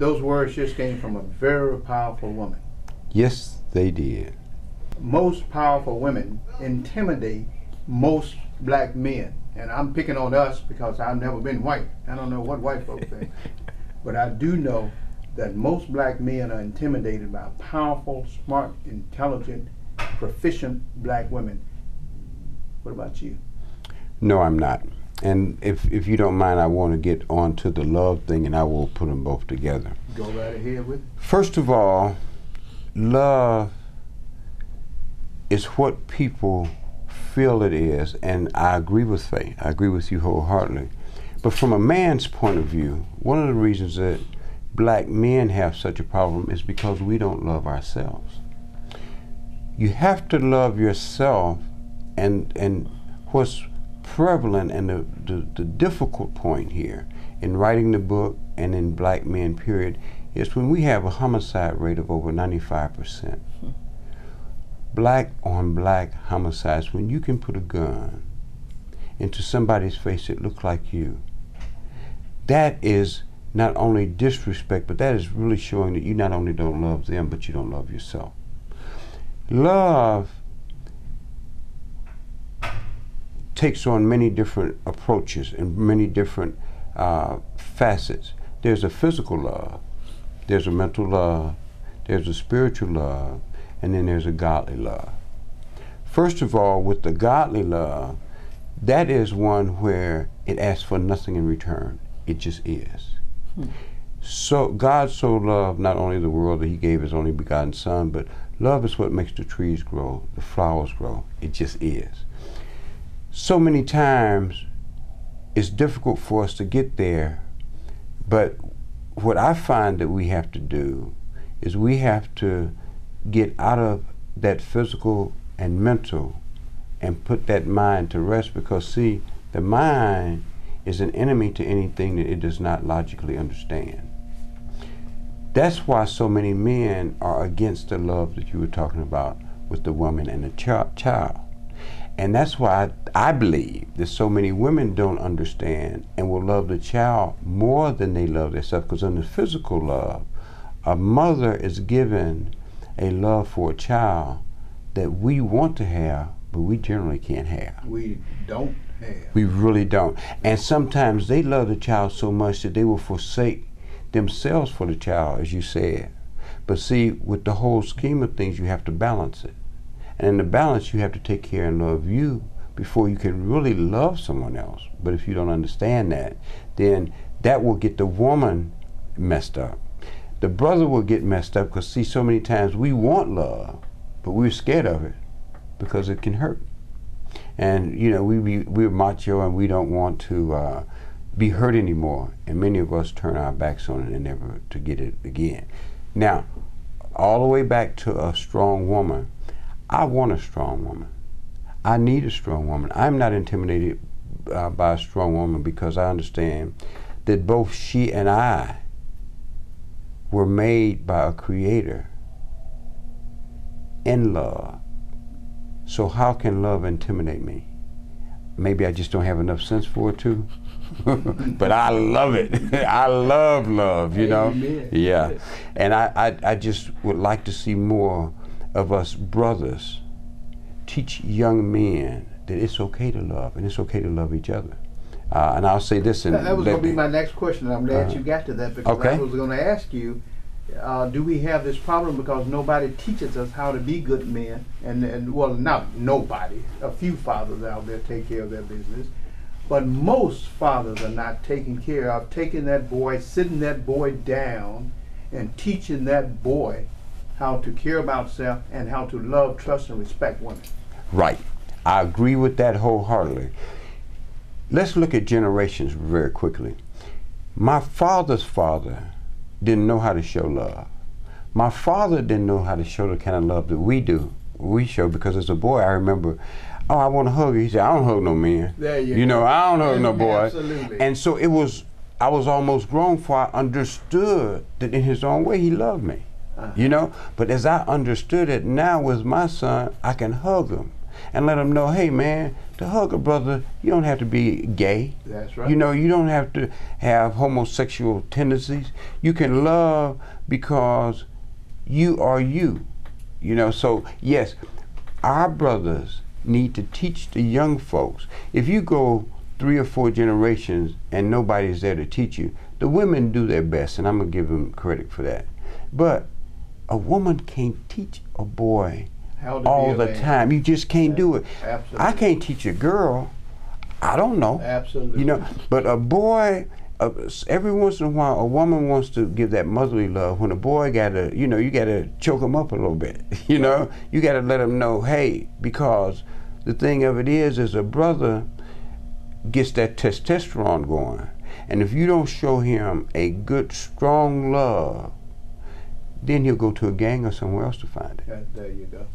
Those words just came from a very powerful woman. Yes, they did. Most powerful women intimidate most black men. And I'm picking on us because I've never been white. I don't know what white folks think. But I do know that most black men are intimidated by powerful, smart, intelligent, proficient black women. What about you? No, I'm not. And if you don't mind, I want to get on to the love thing, and I will put them both together. Go right ahead with it. First of all, love is what people feel it is, and I agree with Faye. I agree with you wholeheartedly. But from a man's point of view, one of the reasons that black men have such a problem is because we don't love ourselves. You have to love yourself, and what's prevalent and the difficult point here in writing the book and in black men period is when we have a homicide rate of over 95%. Black on black homicides, when you can put a gun into somebody's face that looks like you, that is not only disrespect, but that is really showing that you not only don't love them, but you don't love yourself. Love takes on many different approaches and many different facets. There's a physical love, there's a mental love, there's a spiritual love, and then there's a godly love. First of all, with the godly love, that is one where it asks for nothing in return. It just is. So God so loved not only the world that he gave his only begotten son, but love is what makes the trees grow, the flowers grow. It just is. So many times it's difficult for us to get there, but what I find that we have to do is we have to get out of that physical and mental and put that mind to rest, because see, the mind is an enemy to anything that it does not logically understand. That's why so many men are against the love that you were talking about with the woman and the child. And that's why I believe that so many women don't understand and will love the child more than they love themselves, because in the physical love, a mother is given a love for a child that we want to have, but we generally can't have. We don't have. We really don't. And sometimes they love the child so much that they will forsake themselves for the child, as you said. But see, with the whole scheme of things, you have to balance it. And in the balance, you have to take care and love you before you can really love someone else. But if you don't understand that, then that will get the woman messed up. The brother will get messed up because, see, so many times we want love, but we're scared of it because it can hurt. And, you know, we're macho and we don't want to be hurt anymore. And many of us turn our backs on it and never to get it again. Now, all the way back to a strong woman, I want a strong woman. I need a strong woman. I'm not intimidated by a strong woman because I understand that both she and I were made by a creator in love. So how can love intimidate me? Maybe I just don't have enough sense for it too. But I love it. I love love, you know? Amen. Yeah. And I just would like to see more of us brothers teach young men that it's okay to love and it's okay to love each other. And I'll say this. That was going to be my next question. I'm glad you got to that, because okay. I was going to ask you, do we have this problem because nobody teaches us how to be good men? And well, not nobody. A few fathers out there take care of their business. But most fathers are not taking care of taking that boy, sitting that boy down, and teaching that boy how to care about self and how to love, trust, and respect women. Right. I agree with that wholeheartedly. Let's look at generations very quickly. My father's father didn't know how to show love. My father didn't know how to show the kind of love that we show, because as a boy I remember, oh, I want to hug you. He said, I don't hug no men. There you go. Know, I don't hug no boy. Absolutely. And so I was almost grown before I understood that in his own way he loved me. You know, but as I understood it now with my son, I can hug him. and let them know, hey man, to hug a brother, you don't have to be gay. That's right. You know, you don't have to have homosexual tendencies. You can love because you are you. You know, so yes, our brothers need to teach the young folks. If you go 3 or 4 generations and nobody's there to teach you, the women do their best, and I'm gonna give them credit for that. But a woman can't teach a boy How to be all a the man. time. You just can't do it. Absolutely. I can't teach a girl. I don't know. Absolutely. You know, but a boy, every once in a while, a woman wants to give that motherly love. When a boy gotta, you know, you gotta choke him up a little bit. You know, you gotta let him know, hey, because the thing of it is a brother gets that testosterone going, and if you don't show him a good, strong love, then he'll go to a gang or somewhere else to find it. There you go.